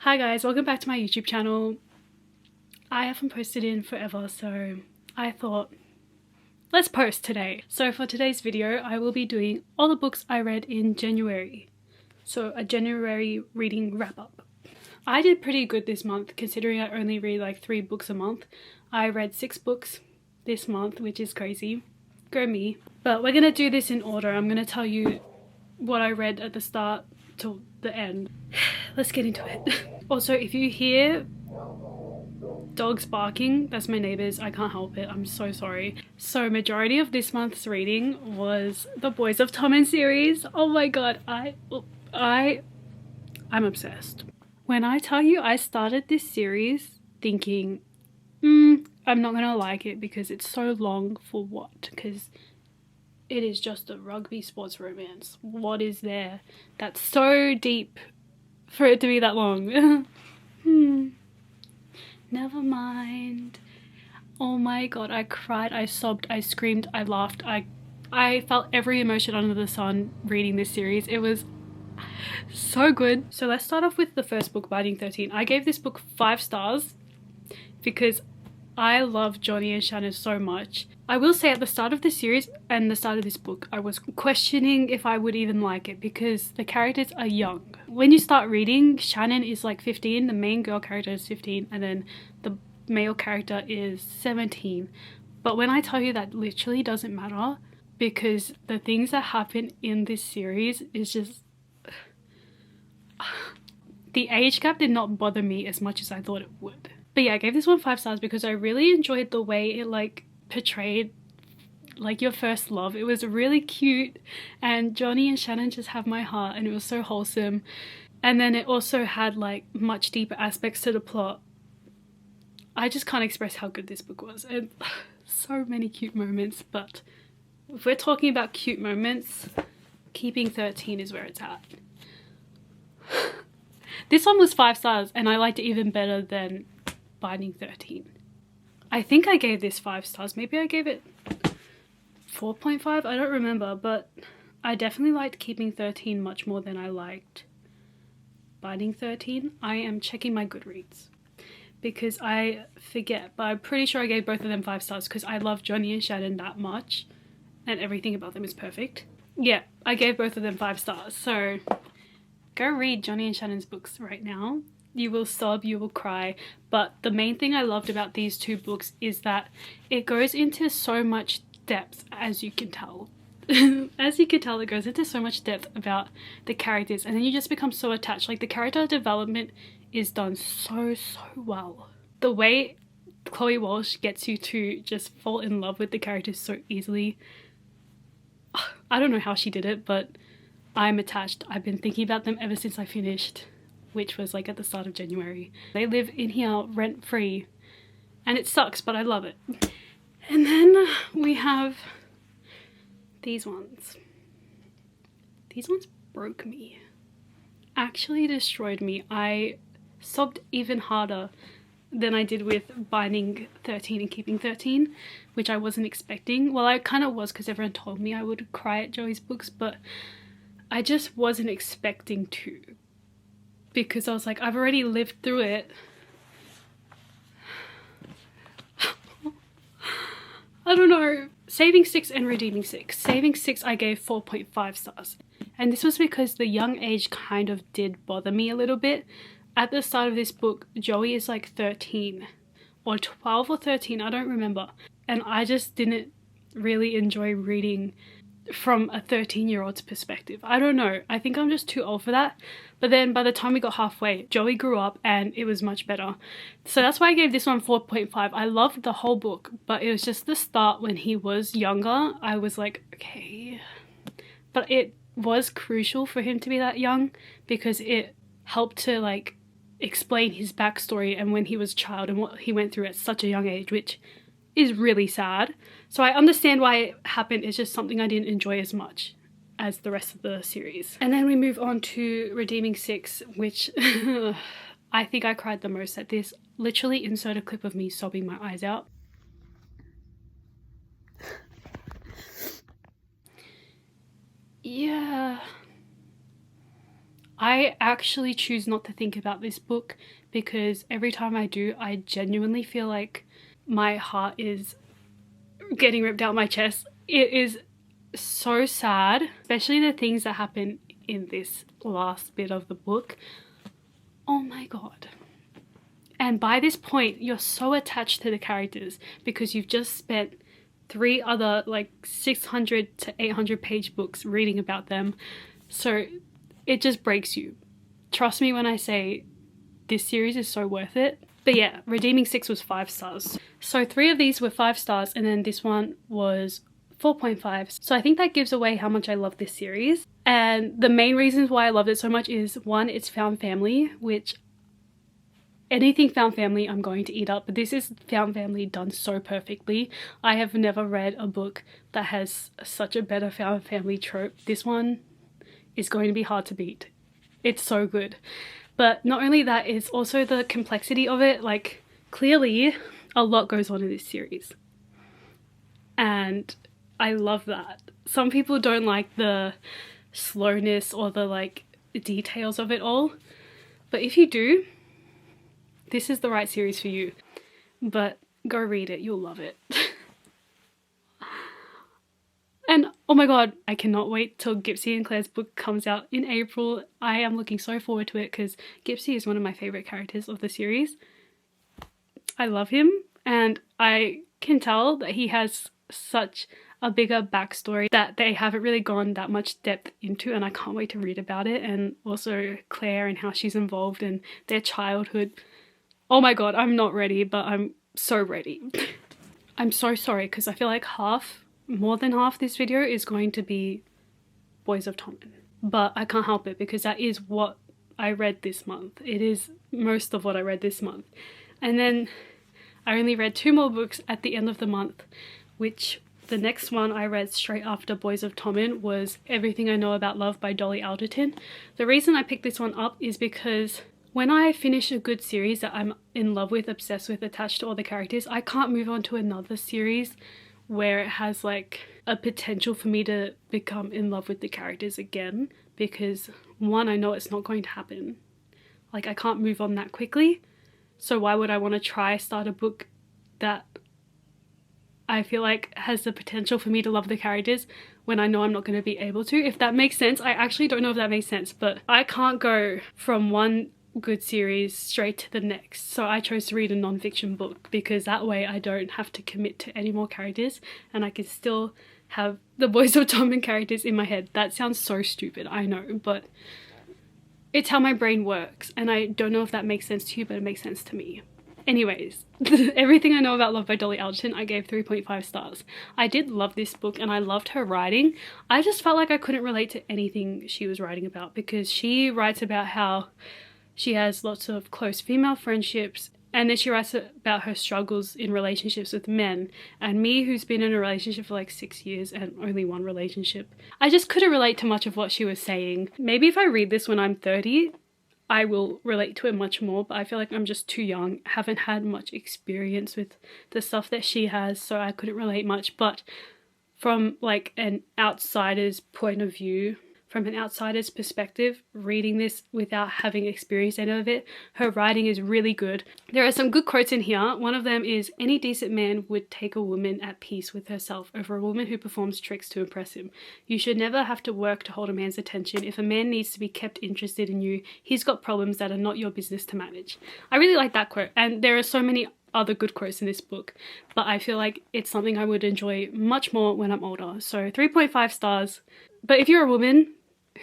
Hi guys, welcome back to my YouTube channel. I haven't posted in forever, so I thought let's post today. So for today's video, I will be doing all the books I read in January. So a January reading wrap up. I did pretty good this month considering I only read like 3 books a month. I read 6 books this month, which is crazy. Go me. But we're gonna do this in order. I'm gonna tell you what I read at the start till the end. Let's get into it. Also, if you hear dogs barking, that's my neighbors. I can't help it. I'm so sorry. So majority of this month's reading was the Boys of Tommen series. Oh my god, I'm obsessed. When I tell you I started this series thinking, I'm not gonna like it because it's so long for what? Because it is just a rugby sports romance. What is there that's so deep for it to be that long? Never mind. Oh my god, I cried, I sobbed, I screamed, I laughed, I felt every emotion under the sun reading this series. It was so good. So let's start off with the first book, Binding 13. I gave this book 5 stars because I love Johnny and Shannon so much. I will say at the start of the series and the start of this book, I was questioning if I would even like it because the characters are young. When you start reading, Shannon is like 15, the main girl character is 15, and then the male character is 17. But when I tell you that literally doesn't matter because the things that happen in this series is just... The age gap did not bother me as much as I thought it would. But yeah, I gave this one 5 stars because I really enjoyed the way it like portrayed like your first love. It was really cute and Johnny and Shannon just have my heart and it was so wholesome. And then it also had like much deeper aspects to the plot. I just can't express how good this book was. And so many cute moments, but if we're talking about cute moments, Keeping 13 is where it's at. This one was 5 stars and I liked it even better than Binding 13. I think I gave this 5 stars. Maybe I gave it 4.5. I don't remember, but I definitely liked Keeping 13 much more than I liked Binding 13. I am checking my GoodReads because I forget, but I'm pretty sure I gave both of them 5 stars because I love Johnny and Shannon that much and everything about them is perfect. Yeah, I gave both of them 5 stars. So go read Johnny and Shannon's books right now. You will sob, you will cry, but the main thing I loved about these 2 books is that it goes into so much depth, as you can tell. As you can tell, it goes into so much depth about the characters and then you just become so attached. Like the character development is done so well. The way Chloe Walsh gets you to just fall in love with the characters so easily. I don't know how she did it, but I'm attached. I've been thinking about them ever since I finished, which was like at the start of January. They live in here rent free and it sucks, but I love it. And then we have these ones. These ones broke me. Actually destroyed me. I sobbed even harder than I did with Binding 13 and Keeping 13, which I wasn't expecting. Well, I kind of was because everyone told me I would cry at Joey's books, but I just wasn't expecting to. Because I was like, I've already lived through it. I don't know. Saving 6 and Redeeming 6. Saving 6 I gave 4.5 stars. And this was because the young age kind of did bother me a little bit. At the start of this book, Joey is like 13 or 12 or 13, I don't remember. And I just didn't really enjoy reading from a 13-year-old's perspective. I don't know. I think I'm just too old for that. But then by the time we got halfway, Joey grew up and it was much better. So that's why I gave this one 4.5. I loved the whole book, but it was just the start when he was younger. I was like, okay. But it was crucial for him to be that young because it helped to like explain his backstory and when he was a child and what he went through at such a young age, which is really sad. So I understand why it happened. It's just something I didn't enjoy as much as the rest of the series. And then we move on to Redeeming 6, which I think I cried the most at this. Literally insert a clip of me sobbing my eyes out. Yeah. I actually choose not to think about this book because every time I do, I genuinely feel like my heart is getting ripped out my chest. It is so sad, especially the things that happen in this last bit of the book. Oh my god. And by this point, you're so attached to the characters because you've just spent 3 other like 600 to 800 page books reading about them. So it just breaks you. Trust me when I say this series is so worth it. But yeah, Redeeming 6 was 5 stars. So 3 of these were 5 stars and then this one was 4.5. So I think that gives away how much I love this series. And the main reasons why I loved it so much is 1, it's found family, which anything found family I'm going to eat up, but this is found family done so perfectly. I have never read a book that has such a better found family trope. This one is going to be hard to beat. It's so good. But not only that, it's also the complexity of it. Like, clearly a lot goes on in this series. And I love that. Some people don't like the slowness or the like details of it all. But if you do, this is the right series for you. But go read it, you'll love it. And oh my god, I cannot wait till Gipsy and Claire's book comes out in April. I am looking so forward to it because Gipsy is one of my favourite characters of the series. I love him and I can tell that he has such a bigger backstory that they haven't really gone that much depth into, and I can't wait to read about it. And also Claire and how she's involved in their childhood. Oh my god, I'm not ready, but I'm so ready. I'm so sorry because I feel like more than half this video is going to be Boys of Tommen. But I can't help it because that is what I read this month. It is most of what I read this month. And then I only read 2 more books at the end of the month, which the next one I read straight after Boys of Tommen was Everything I Know About Love by Dolly Alderton. The reason I picked this one up is because when I finish a good series that I'm in love with, obsessed with, attached to all the characters, I can't move on to another series where it has like a potential for me to become in love with the characters again, because 1, I know it's not going to happen. Like, I can't move on that quickly, so why would I want to start a book that I feel like has the potential for me to love the characters when I know I'm not going to be able to? If that makes sense. I actually don't know if that makes sense, but I can't go from one good series straight to the next. So I chose to read a non-fiction book because that way I don't have to commit to any more characters and I can still have the Boys of Tommen characters in my head. That sounds so stupid, I know, but it's how my brain works and I don't know if that makes sense to you, but it makes sense to me. Anyways, Everything I Know About Love by Dolly Alderton, I gave 3.5 stars. I did love this book and I loved her writing. I just felt like I couldn't relate to anything she was writing about because she writes about how she has lots of close female friendships, and then she writes about her struggles in relationships with men. And me, who's been in a relationship for like 6 years and only 1 relationship, I just couldn't relate to much of what she was saying. Maybe if I read this when I'm 30, I will relate to it much more, but I feel like I'm just too young, haven't had much experience with the stuff that she has, so I couldn't relate much. But from like an outsider's point of view, from an outsider's perspective, reading this without having experienced any of it, her writing is really good. There are some good quotes in here. One of them is, "Any decent man would take a woman at peace with herself over a woman who performs tricks to impress him. You should never have to work to hold a man's attention. If a man needs to be kept interested in you, he's got problems that are not your business to manage." I really like that quote, and there are so many other good quotes in this book, but I feel like it's something I would enjoy much more when I'm older. So 3.5 stars. But if you're a woman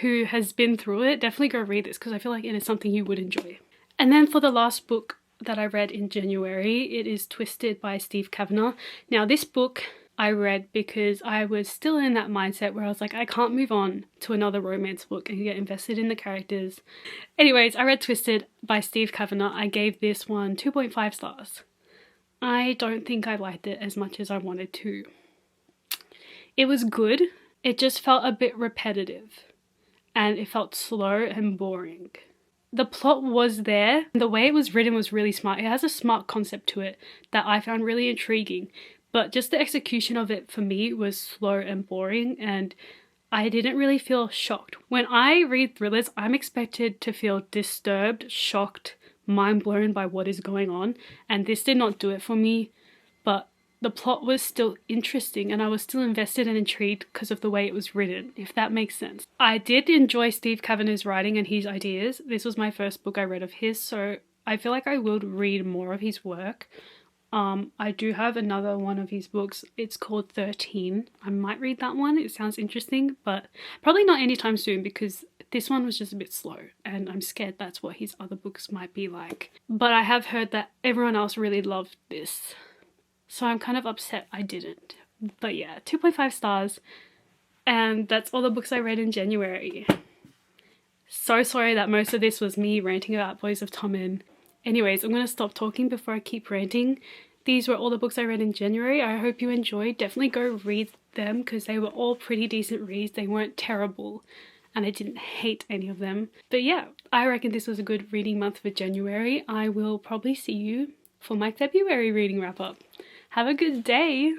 who has been through it, definitely go read this because I feel like it is something you would enjoy. And then for the last book that I read in January, it is Twisted by Steve Kavanagh. Now this book I read because I was still in that mindset where I was like, I can't move on to another romance book and get invested in the characters. Anyways, I read Twisted by Steve Kavanagh. I gave this one 2.5 stars. I don't think I liked it as much as I wanted to. It was good. It just felt a bit repetitive. And it felt slow and boring. The plot was there. The way it was written was really smart. It has a smart concept to it that I found really intriguing. But just the execution of it for me was slow and boring. And I didn't really feel shocked. When I read thrillers, I'm expected to feel disturbed, shocked, mind blown by what is going on, and this did not do it for me, but the plot was still interesting and I was still invested and intrigued because of the way it was written, if that makes sense. I did enjoy Steve Kavanagh's writing and his ideas. This was my first book I read of his, so I feel like I will read more of his work. I do have another one of his books. It's called 13. I might read that one. It sounds interesting, but probably not anytime soon because this one was just a bit slow and I'm scared that's what his other books might be like. But I have heard that everyone else really loved this, so I'm kind of upset I didn't. But yeah, 2.5 stars. And that's all the books I read in January. So sorry that most of this was me ranting about Boys of Tommen. Anyways, I'm going to stop talking before I keep ranting. These were all the books I read in January. I hope you enjoyed. Definitely go read them because they were all pretty decent reads. They weren't terrible and I didn't hate any of them. But yeah, I reckon this was a good reading month for January. I will probably see you for my February reading wrap up. Have a good day.